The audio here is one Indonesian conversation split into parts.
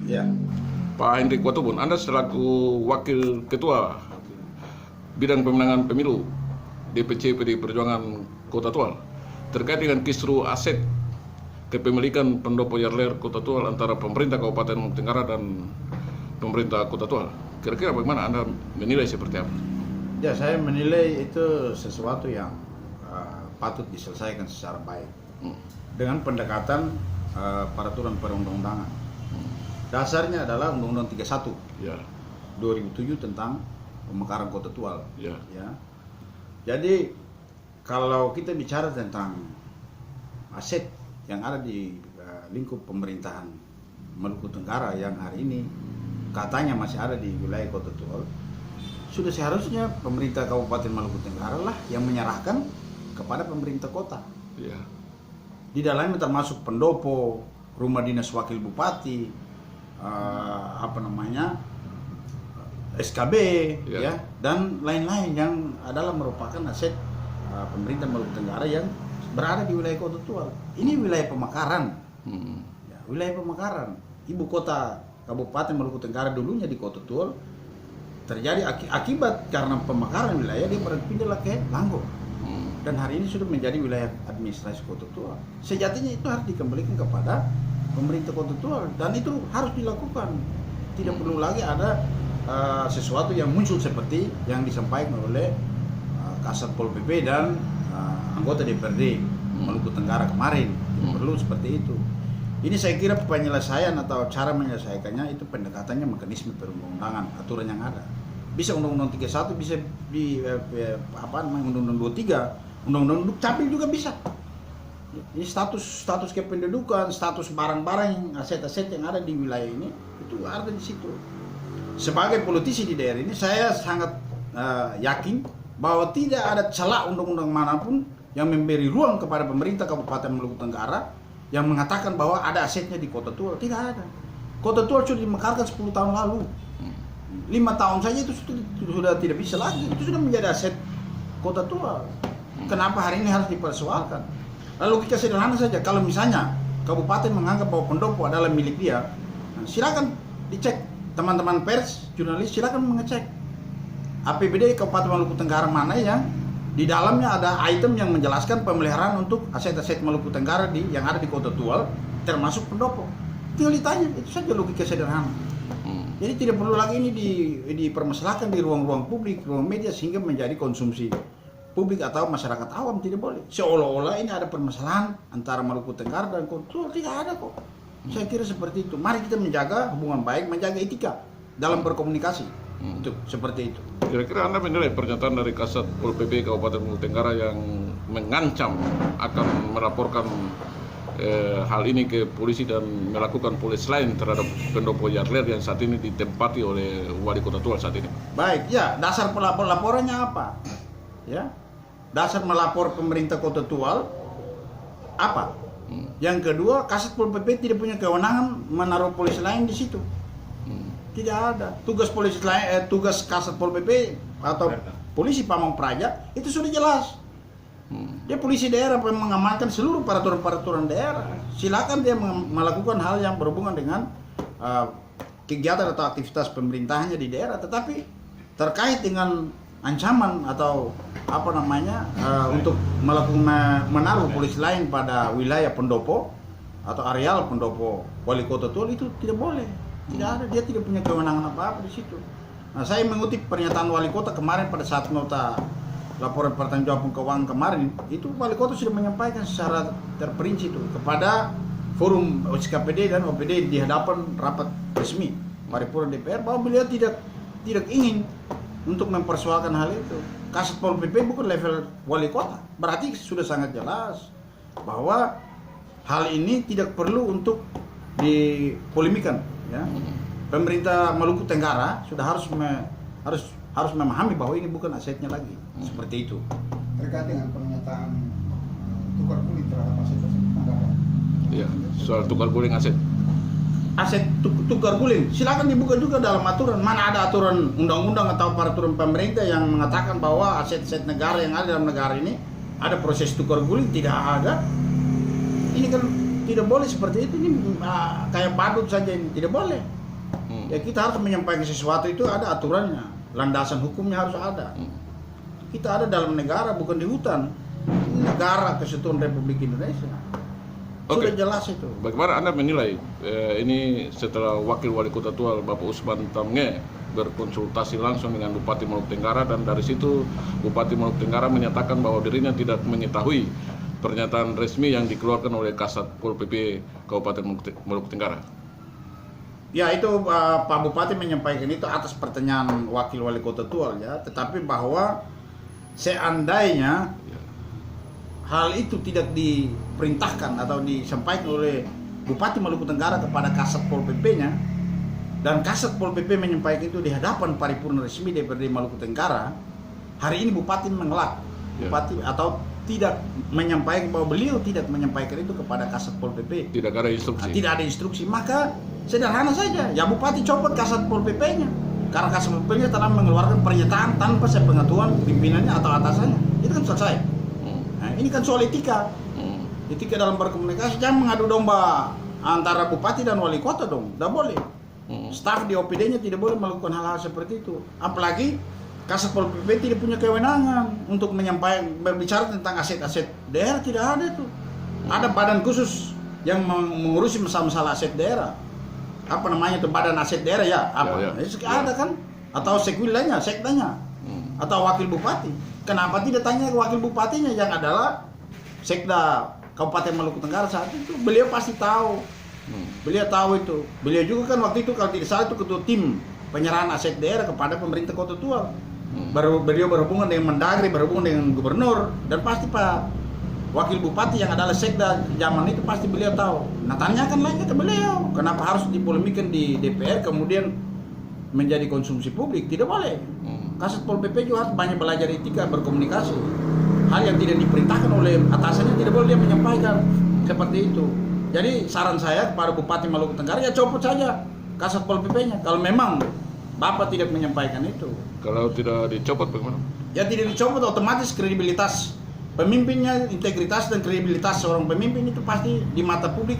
Ya. Pak Hendrik Watubun, Anda selaku Wakil Ketua Bidang Pemenangan Pemilu DPC PDI Perjuangan Kota Tual terkait dengan kisru aset kepemilikan pendopo Yarler Kota Tual antara pemerintah Kabupaten Maluku Tenggara dan pemerintah Kota Tual. Kira-kira bagaimana Anda menilai seperti apa? Ya, saya menilai itu sesuatu yang patut diselesaikan secara baik dengan pendekatan peraturan perundang-undangan. Dasarnya adalah Undang-Undang 31 Ya. 2007 tentang pemekaran Kota Tual. Ya. Ya. Jadi kalau kita bicara tentang aset yang ada di lingkup pemerintahan Maluku Tenggara yang hari ini katanya masih ada di wilayah Kota Tual, sudah seharusnya pemerintah Kabupaten Maluku Tenggara lah yang menyerahkan kepada pemerintah kota. Ya. Di dalamnya termasuk pendopo, rumah dinas wakil bupati, SKB, ya, dan lain-lain yang adalah merupakan aset pemerintah Maluku Tenggara yang berada di wilayah Kota Tual. Ini wilayah pemekaran, ya, wilayah pemekaran. Ibu kota Kabupaten Maluku Tenggara dulunya di Kota Tual, terjadi akibat karena pemekaran wilayah dia berpindah ke Langgong. Dan hari ini sudah menjadi wilayah administrasi Kota Tual. Sejatinya itu harus dikembalikan kepada pemerintah Kota Tual dan itu harus dilakukan. Tidak perlu lagi ada sesuatu yang muncul seperti yang disampaikan oleh Kasat Pol PP dan anggota DPRD Maluku Tenggara kemarin. Tidak perlu seperti itu. Ini saya kira penyelesaian atau cara menyelesaikannya itu pendekatannya mekanisme perundang-undangan, aturan yang ada. Bisa Undang-Undang 31, bisa di Undang-Undang 23, Undang-Undang Dukcapil juga bisa. Ini status kependudukan, status barang-barang, aset-aset yang ada di wilayah ini itu ada di situ. Sebagai politisi di daerah ini, saya sangat yakin bahwa tidak ada celah undang-undang manapun yang memberi ruang kepada pemerintah Kabupaten Maluku Tenggara yang mengatakan bahwa ada asetnya di Kota Tual. Tidak ada. Kota Tual sudah dimekarkan 10 tahun lalu. 5 tahun saja itu sudah tidak bisa lagi. Itu sudah menjadi aset Kota Tual. Kenapa hari ini harus dipersoalkan? Lalu logika sederhana saja, kalau misalnya kabupaten menganggap bahwa pendopo adalah milik dia, silakan dicek, teman-teman pers, jurnalis, silakan mengecek APBD Kabupaten Maluku Tenggara mana yang di dalamnya ada item yang menjelaskan pemeliharaan untuk aset-aset Maluku Tenggara yang ada di Kota Tual, termasuk pendopo. Tinggal ditanya, itu saja logika sederhana. Jadi tidak perlu lagi ini dipermasalahkan di ruang-ruang publik, ruang media sehingga menjadi konsumsi publik atau masyarakat awam, tidak boleh. Seolah-olah ini ada permasalahan antara Maluku Tenggara dan Kota Tual, tidak ada kok. Saya kira seperti itu. Mari kita menjaga hubungan baik, menjaga etika dalam berkomunikasi. Itu seperti itu. Kira-kira Anda menilai pernyataan dari Kasat Pol PP Kabupaten Maluku Tenggara yang mengancam akan melaporkan hal ini ke polisi dan melakukan polis lain terhadap pendopo Yarler yang saat ini ditempati oleh Wali Kota Tual saat ini? Baik, ya, dasar laporannya apa? Ya, dasar melapor pemerintah Kota Tual apa? Yang kedua, Kasat Pol PP tidak punya kewenangan menaruh polisi lain di situ. Tidak ada. Tugas polisi lain, tugas Kasat Pol PP atau polisi Pamong Praja itu sudah jelas. Dia polisi daerah yang mengamankan seluruh peraturan-peraturan daerah. Silakan dia melakukan hal yang berhubungan dengan kegiatan atau aktivitas pemerintahannya di daerah, tetapi terkait dengan ancaman atau untuk melakukan menaruh polisi lain pada wilayah pendopo atau areal pendopo Wali Kota Tual itu tidak boleh. Tidak ada, dia tidak punya kewenangan apa-apa di situ. Nah, saya mengutip pernyataan Wali Kota kemarin pada saat nota laporan pertanggungjawaban keuangan kemarin, itu Wali Kota sudah menyampaikan secara terperinci itu kepada forum OSKPD dan OPD di hadapan rapat resmi paripurna DPR bahwa beliau tidak ingin untuk mempersoalkan hal itu. Kasat Pol PP bukan level Wali Kota. Berarti sudah sangat jelas bahwa hal ini tidak perlu untuk dipolemikan. Ya. Pemerintah Maluku Tenggara sudah harus memahami bahwa ini bukan asetnya lagi. Seperti itu. Terkait dengan pernyataan tukar guling terhadap aset-aset negara. Iya, soal tukar guling aset. Aset tukar guling, silakan dibuka juga dalam aturan. Mana ada aturan undang-undang atau peraturan pemerintah yang mengatakan bahwa aset-aset negara yang ada dalam negara ini ada proses tukar guling? Tidak ada. Ini kan tidak boleh seperti itu. Ini kayak badut saja, ini tidak boleh. Ya kita harus menyampaikan sesuatu itu ada aturannya, landasan hukumnya harus ada. Kita ada dalam negara, bukan di hutan. Ini negara Kesatuan Republik Indonesia. Sudah jelas itu. Bagaimana Anda menilai ini setelah Wakil Wali Kota Tual Bapak Usman Tamnge berkonsultasi langsung dengan Bupati Maluku Tenggara, dan dari situ Bupati Maluku Tenggara menyatakan bahwa dirinya tidak mengetahui pernyataan resmi yang dikeluarkan oleh Kasat Pol PP Kabupaten Maluku Tenggara. Ya itu Pak Bupati menyampaikan itu atas pertanyaan Wakil Wali Kota Tual ya, tetapi bahwa seandainya hal itu tidak diperintahkan atau disampaikan oleh Bupati Maluku Tenggara kepada Kasat Pol PP-nya, dan Kasat Pol PP menyampaikan itu di hadapan paripurna resmi DPRD Maluku Tenggara, hari ini Bupati mengelak. Bupati atau tidak menyampaikan, bahwa beliau tidak menyampaikan itu kepada Kasat Pol PP. Tidak ada instruksi. Tidak ada instruksi, maka sederhana saja, ya Bupati copot Kasat Pol PP-nya. Karena Kasat Pol PP-nya telah mengeluarkan pernyataan tanpa sepengetahuan pimpinannya atau atasannya. Itu kan selesai. Nah, ini kan soal etika. Etika dalam berkomunikasi, jangan mengadu domba antara Bupati dan Wali Kota dong. Tidak boleh. Staf di OPD-nya tidak boleh melakukan hal-hal seperti itu. Apalagi Kasat Pol PP tidak punya kewenangan untuk menyampaikan, berbicara tentang aset-aset daerah, tidak ada tuh. Ada badan khusus yang mengurusi masalah-masalah aset daerah. Apa namanya itu, badan aset daerah ya? Apa? Ada kan? Atau sekwilanya, sekdanya, atau wakil bupati. Kenapa tidak tanya ke wakil bupatinya yang adalah sekda Kabupaten Maluku Tenggara saat itu? Beliau pasti tahu. Beliau tahu itu. Beliau juga kan waktu itu kalau tidak salah itu ketua tim penyerahan aset daerah kepada pemerintah Kota Tual. Beliau berhubungan dengan Mendagri, berhubungan dengan gubernur, dan pasti Pak Wakil Bupati yang adalah sekda zaman itu pasti beliau tahu. Nah tanyakan lagi ke beliau, kenapa harus dipolemikan di DPR kemudian menjadi konsumsi publik? Tidak boleh. Kasat Pol PP juga harus banyak belajar etika berkomunikasi. Hal yang tidak diperintahkan oleh atasannya tidak boleh dia menyampaikan seperti itu. Jadi saran saya kepada Bupati Maluku Tenggara, ya copot saja Kasat Pol PP-nya kalau memang Bapak tidak menyampaikan itu. Kalau tidak dicopot bagaimana? Ya tidak dicopot, otomatis kredibilitas pemimpinnya, integritas dan kredibilitas seorang pemimpin itu pasti di mata publik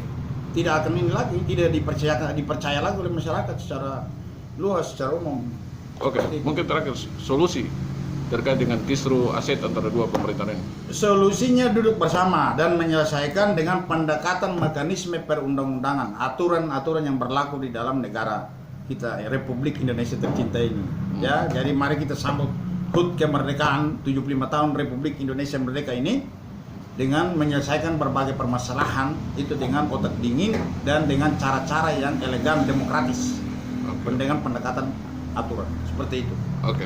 tidak akan ini lagi, tidak dipercaya lagi oleh masyarakat secara luas, secara umum. Oke, mungkin terakhir solusi terkait dengan kisru aset antara dua pemerintahan ini. Solusinya duduk bersama dan menyelesaikan dengan pendekatan mekanisme perundang-undangan, aturan-aturan yang berlaku di dalam negara kita, Republik Indonesia tercinta ini. Ya, jadi mari kita sambut HUT kemerdekaan 75 tahun Republik Indonesia merdeka ini dengan menyelesaikan berbagai permasalahan itu dengan otak dingin dan dengan cara-cara yang elegan demokratis, dengan pendekatan aturan seperti itu. Oke.